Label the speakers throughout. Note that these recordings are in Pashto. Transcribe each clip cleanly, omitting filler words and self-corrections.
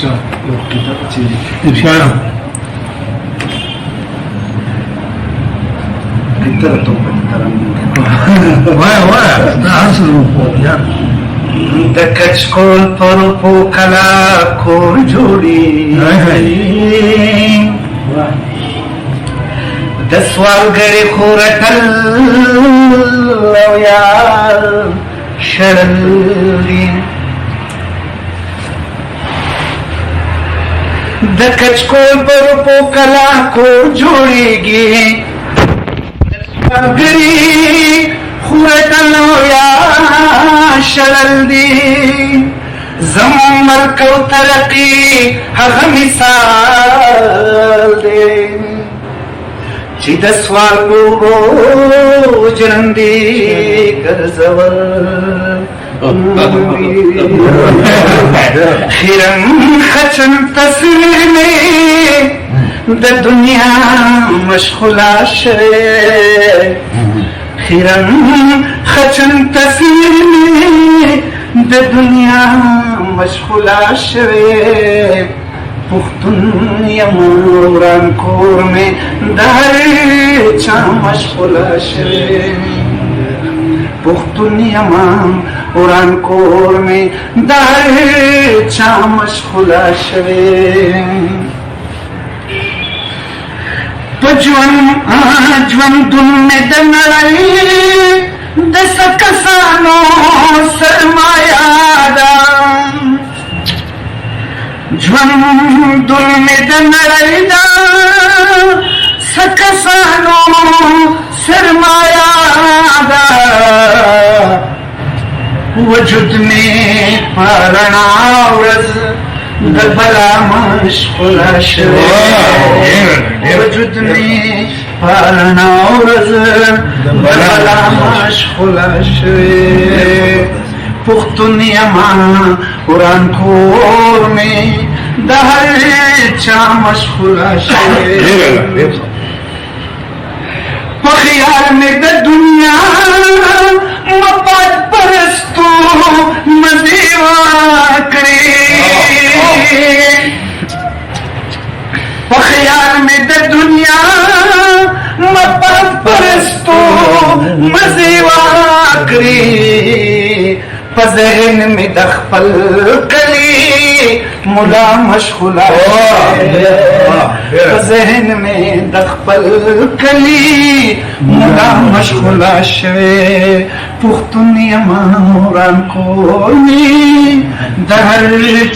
Speaker 1: ارشاد وایا دا اصل یا
Speaker 2: د کچکول پر پو کلا کور جوړي د سوالګری خورټل او یار شړلې د کچکول پر پو کلا کور جوړيږي د سوالګری خورټل او یار شړلې زمون مرکو ترقی هغه مثال دی چې د سوال کوو جرندې ګرځول خیرن خچن تصویر میں د دنیا مشغولا شوه خیرن خچن تصویر میں د دنیا مشغولا شوه پختون یموران کور میں دار چا مشغولا شوه پختون یموران کور میں دار چا مشغولا شوه پجوان دن میں دنڑائی دس کسانو سرمایہ دام ژوند دل میں د نړۍ دا سکسانو سرمایه ده وجود میں پرنا ورځ د بلا مشغوله شوه وجود میں پرنا ورځ د بلا مشغوله شوه پختون یما قرآن کور میں د هر چا مشغوله شوه په خیال میں د دنیا مفاد پرستو مزے وکړي په خیال میں د دنیا مفاد پرستو مزے وکړي په ذهن میں د خپل کلی مولا مشغوله په ذهن میں د خپل کلی مولا مشغوله شوه پختون یما وران کور میں د هر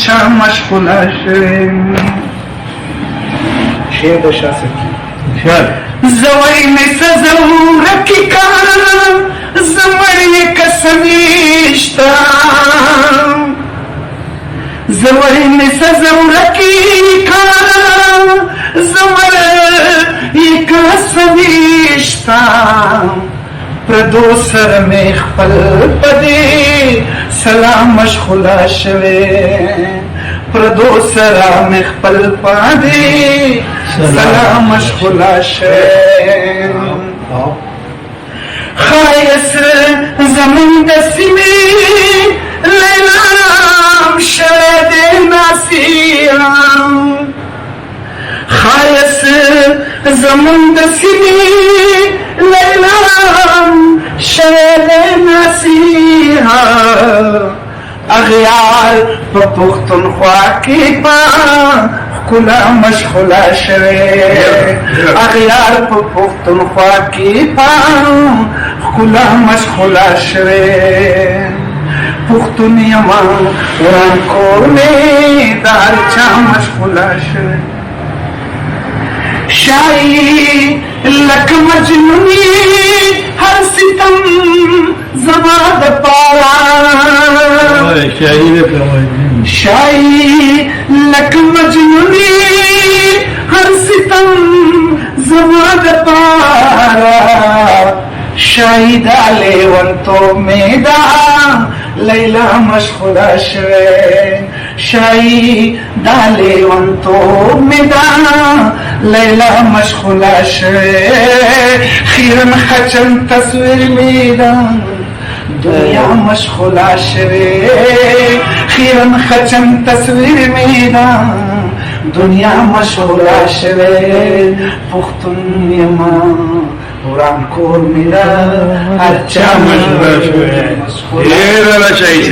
Speaker 2: چا مشغوله شوه شعر د شاسکی خیال زوی میں سزور کی کار زمڑی کسمیشتا زوی میں سزور کی کار زمڑی کسمیشتا پردو سر میں خپل پدی سلام مشغوله شوه پردو سر میں خپل پدی سلام مشغوله شوه خایس زمین د سیمې لیلام شوه د ناسیام خایس زمین د سیمې لیلام شوه د ناسیام اغیار په پښتونخوا کې پا کلا مشغوله شوه اغیار په پښتونخوا کې پا کلا مشغوله شوه پښتون یما وران کور میں د هر چا مشغوله شوه شاعری لک مجنونی هر ستم زما د پارا شاعری لک مجنونی هر ستم زما د پارا شاهد لیونتو میدا لیلا مشغوله شوه شاهد لیونتو میدا لیلا مشغوله شوه خیرن خچن تصویر میدا دنیا مشغوله شوه أخيرا ختم تصویر میرا دنیا مشغولا شوه پختون یما وران کور میرا هرچا
Speaker 1: مشغولا شوه.
Speaker 2: مشغولا
Speaker 1: ډېر لا شي